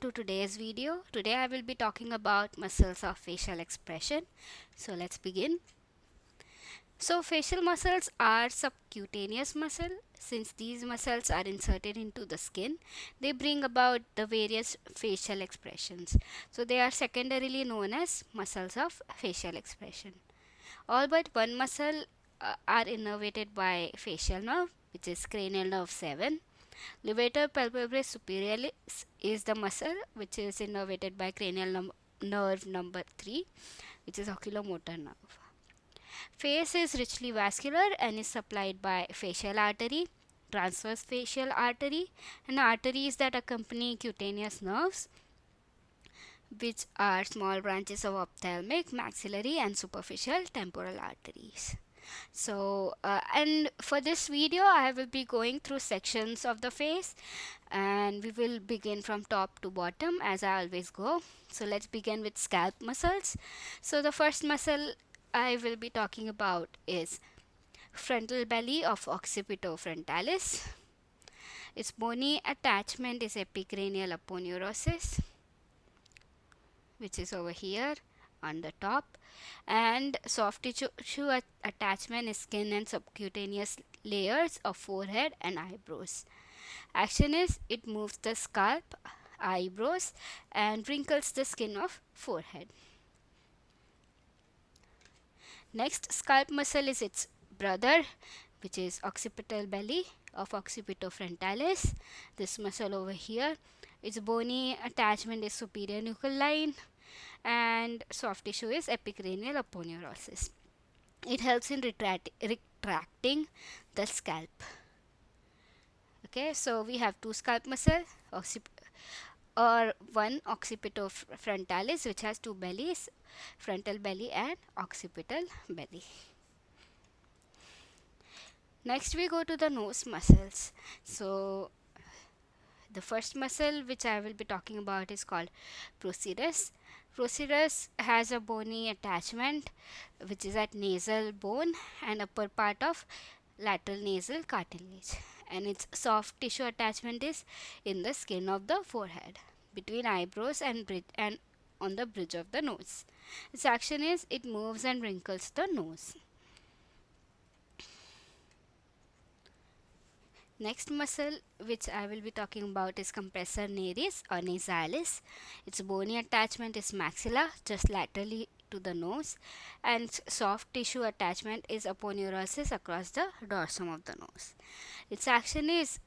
To today's video. Today I will be talking about muscles of facial expression. So let's begin. So facial muscles are subcutaneous muscle. Since these muscles are inserted into the skin, they bring about the various facial expressions. So they are secondarily known as muscles of facial expression. All but one muscle are innervated by facial nerve, which is cranial nerve 7. Levator palpebrae superioris is the muscle which is innervated by cranial nerve number 3, which is oculomotor nerve. Face is richly vascular and is supplied by facial artery, transverse facial artery, and arteries that accompany cutaneous nerves, which are small branches of ophthalmic, maxillary, and superficial temporal arteries. And for this video I will be going through sections of the face, and we will begin from top to bottom as I always go. So let's begin with scalp muscles. So the first muscle I will be talking about is frontal belly of occipitofrontalis. Its bony attachment is epicranial aponeurosis, which is over here on the top, and soft tissue attachment is skin and subcutaneous layers of forehead and eyebrows. Action is it moves the scalp, eyebrows, and wrinkles the skin of forehead. Next scalp muscle is its brother, which is occipital belly of occipitofrontalis. This muscle over here, its bony attachment is superior nuchal line, and soft tissue is epicranial aponeurosis. It helps in retracting the scalp. Okay, so we have two scalp muscle, or one occipitofrontalis, which has two bellies, frontal belly and occipital belly. Next we go to the nose muscles. So the first muscle which I will be talking about is called procerus. Procerus has a bony attachment which is at nasal bone and upper part of lateral nasal cartilage, and its soft tissue attachment is in the skin of the forehead between eyebrows and on the bridge of the nose. Its action is it moves and wrinkles the nose. Next muscle which I will be talking about is compressor naris or nasalis. Its bony attachment is maxilla just laterally to the nose, and soft tissue attachment is aponeurosis across the dorsum of the nose. Its action is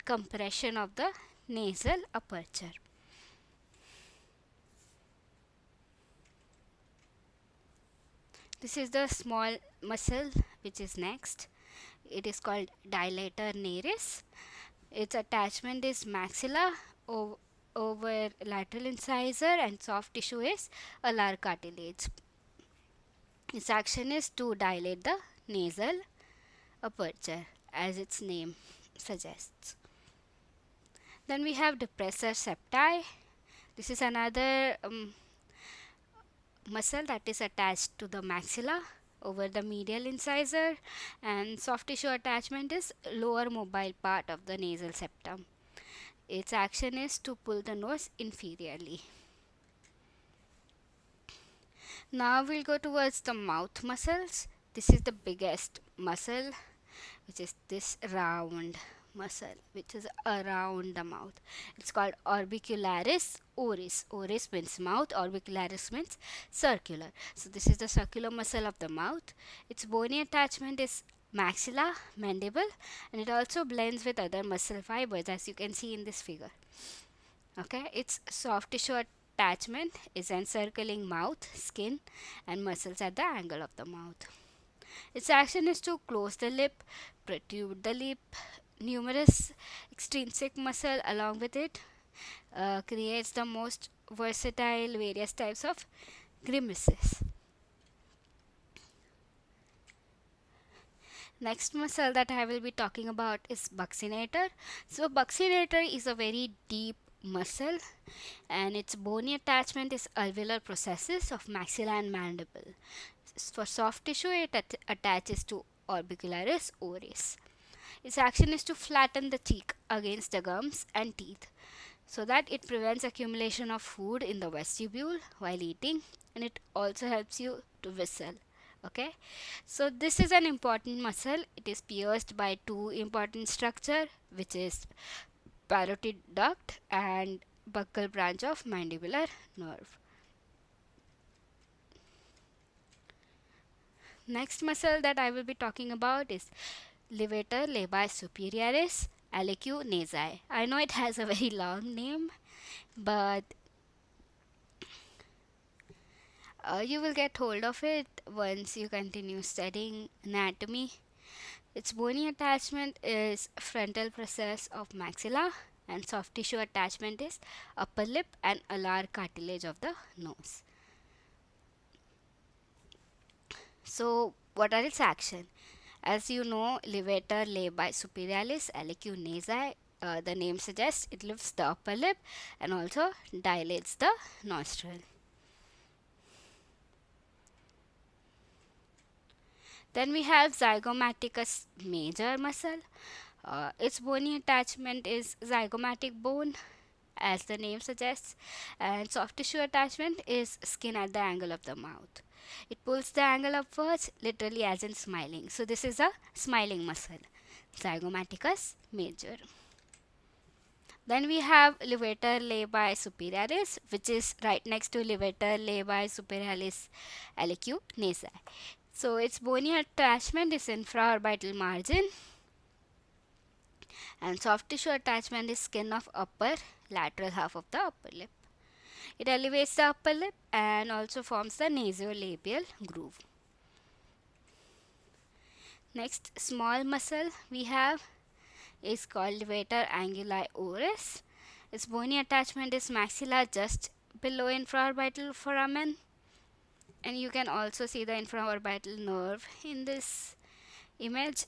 compression of the nasal aperture. This is the small muscle which is next. It is called dilator naris. Its attachment is maxilla over lateral incisor, and soft tissue is alar cartilage. Its action is to dilate the nasal aperture, as its name suggests. Then we have depressor septi. This is another muscle that is attached to the maxilla over the medial incisor, and soft tissue attachment is lower mobile part of the nasal septum. Its action is to pull the nose inferiorly. Now we'll go towards the mouth muscles. This is the biggest muscle, which is this round muscle which is around the mouth. It's called orbicularis oris. Oris means mouth, orbicularis means circular. So this is the circular muscle of the mouth. Its bony attachment is maxilla, mandible, and it also blends with other muscle fibers, as you can see in this figure. Okay, its soft tissue attachment is encircling mouth, skin, and muscles at the angle of the mouth. Its action is to close the lip, protrude the lip. Numerous extrinsic muscle along with it creates the most versatile various types of grimaces. Next muscle that I will be talking about is buccinator. So buccinator is a very deep muscle, and its bony attachment is alveolar processes of maxilla and mandible. For soft tissue, it attaches to orbicularis oris. Its action is to flatten the cheek against the gums and teeth. so that it prevents accumulation of food in the vestibule while eating, and it also helps you to whistle. Okay, so this is an important muscle. It is pierced by two important structure, which is parotid duct and buccal branch of mandibular nerve. Next muscle that I will be talking about is levator labii superioris alicu nasi. I know it has a very long name, but you will get hold of it once you continue studying anatomy. Its bony attachment is frontal process of maxilla, and soft tissue attachment is upper lip and alar cartilage of the nose. So, what are its action? As you know, levator labii superioris alicu nasi. The name suggests it lifts the upper lip and also dilates the nostril. Then we have zygomaticus major muscle. Its bony attachment is zygomatic bone, as the name suggests, and soft tissue attachment is skin at the angle of the mouth. It pulls the angle upwards, literally as in smiling. So this is a smiling muscle, zygomaticus major. Then we have levator labii superioris, which is right next to levator labii superioris alicu nasi. So its bony attachment is infraorbital margin, and soft tissue attachment is skin of upper lateral half of the upper lip. It elevates the upper lip and also forms the nasolabial groove. Next small muscle we have is called levator anguli oris. Its bony attachment is maxilla just below infraorbital foramen, and you can also see the infraorbital nerve in this image.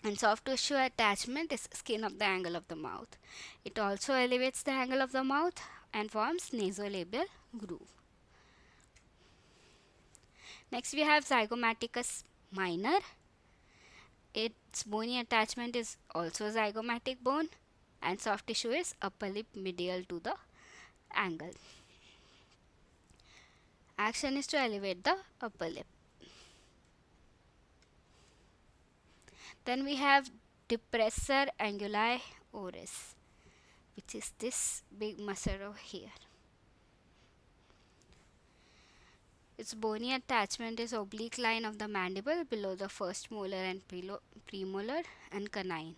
And soft tissue attachment is skin of the angle of the mouth. It also elevates the angle of the mouth and forms nasolabial groove. Next we have zygomaticus minor. Its bony attachment is also zygomatic bone, and soft tissue is upper lip medial to the angle. Action is to elevate the upper lip. Then we have depressor anguli oris, which is this big muscle over here. Its bony attachment is oblique line of the mandible below the first molar and premolar and canine.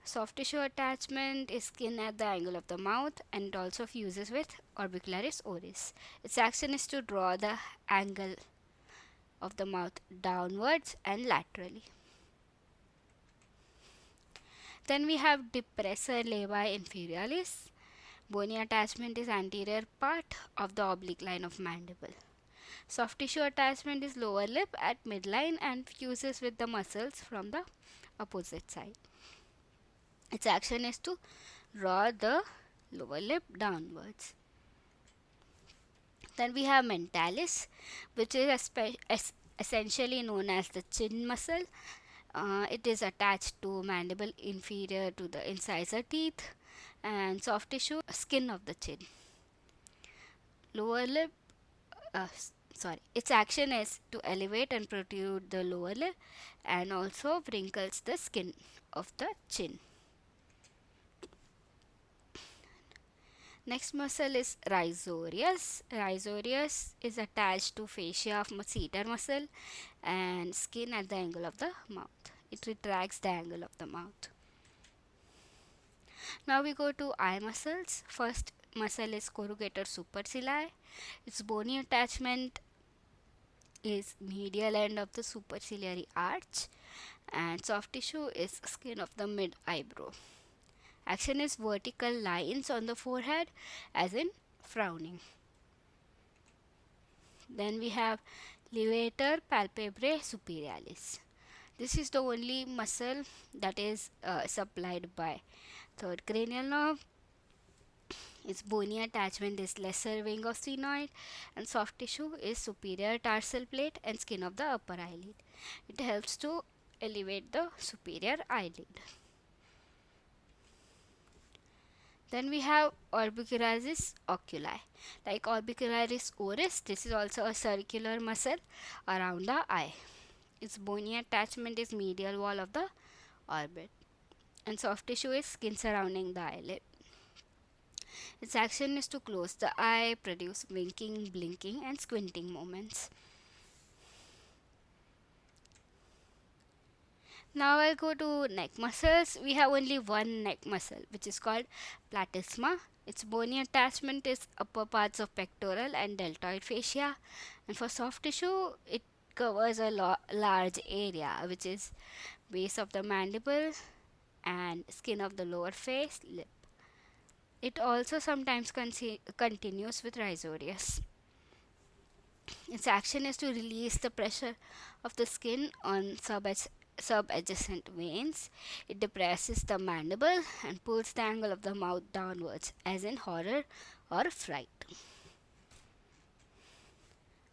Soft tissue attachment is skin at the angle of the mouth, and it also fuses with orbicularis oris. Its action is to draw the angle of the mouth downwards and laterally. Then we have depressor labii inferialis. Bony attachment is anterior part of the oblique line of mandible. Soft tissue attachment is lower lip at midline and fuses with the muscles from the opposite side. Its action is to draw the lower lip downwards. Then we have mentalis, which is essentially known as the chin muscle. It is attached to mandible inferior to the incisor teeth, and soft tissue skin of the chin. Lower lip, its action is to elevate and protrude the lower lip and also wrinkles the skin of the chin. Next muscle is risorius. Risorius is attached to fascia of masseter muscle and skin at the angle of the mouth. It retracts the angle of the mouth. Now we go to eye muscles. First muscle is corrugator supercilii. Its bony attachment is medial end of the superciliary arch, and soft tissue is skin of the mid eyebrow. Action is vertical lines on the forehead, as in frowning. Then we have levator palpebrae superialis. This is the only muscle that is supplied by third cranial nerve. Its bony attachment is lesser wing of sphenoid, and soft tissue is superior tarsal plate and skin of the upper eyelid. It helps to elevate the superior eyelid. Then we have orbicularis oculi. Like orbicularis oris, this is also a circular muscle around the eye. Its bony attachment is medial wall of the orbit, and soft tissue is skin surrounding the eyelid. Its action is to close the eye, produce winking, blinking, and squinting movements. Now I'll go to neck muscles. We have only one neck muscle, which is called platysma. Its bony attachment is upper parts of pectoral and deltoid fascia, and for soft tissue, it covers a large area, which is base of the mandible and skin of the lower face, lip. It also sometimes continues with rhizorius. Its action is to release the pressure of the skin on subadjacent veins. It depresses the mandible and pulls the angle of the mouth downwards, as in horror or fright.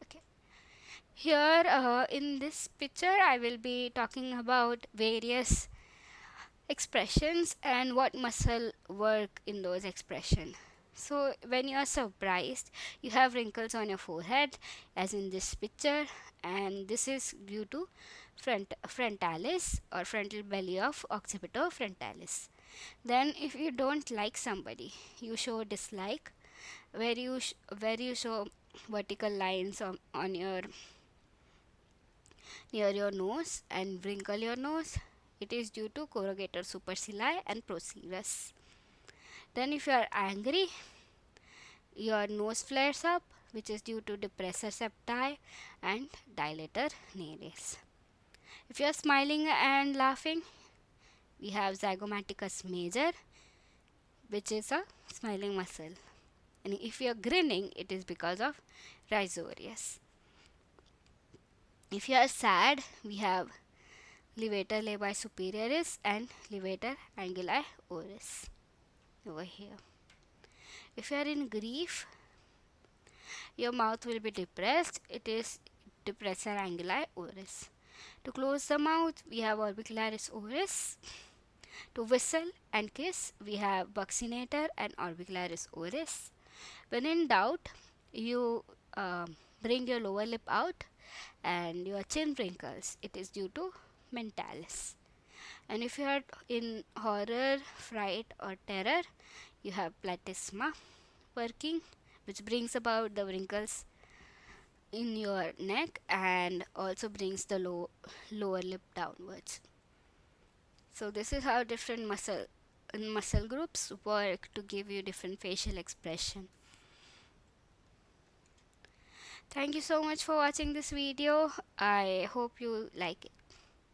Okay. Here in this picture, I will be talking about various expressions and what muscle work in those expressions. So when you are surprised, you have wrinkles on your forehead, as in this picture, and this is due to frontalis or frontal belly of occipital frontalis. Then if you don't like somebody, you show dislike, where you show vertical lines on your near your nose and wrinkle your nose. It is due to corrugator supercilii and procerus. Then if you are angry, your nose flares up, which is due to depressor septi and dilator nares. If you are smiling and laughing, we have zygomaticus major, which is a smiling muscle. And if you are grinning, it is because of rhizorius. If you are sad, we have levator labii superioris and levator anguli oris over here. If you are in grief, your mouth will be depressed. It is depressor anguli oris. To close the mouth, we have orbicularis oris. To whistle and kiss, we have buccinator and orbicularis oris. When in doubt, you bring your lower lip out and your chin wrinkles. It is due to mentalis. And if you are in horror, fright, or terror, you have platysma working, which brings about the wrinkles in your neck and also brings the lower lip downwards. So this is how different muscle groups work to give you different facial expression. Thank you so much for watching this video. I hope you like it.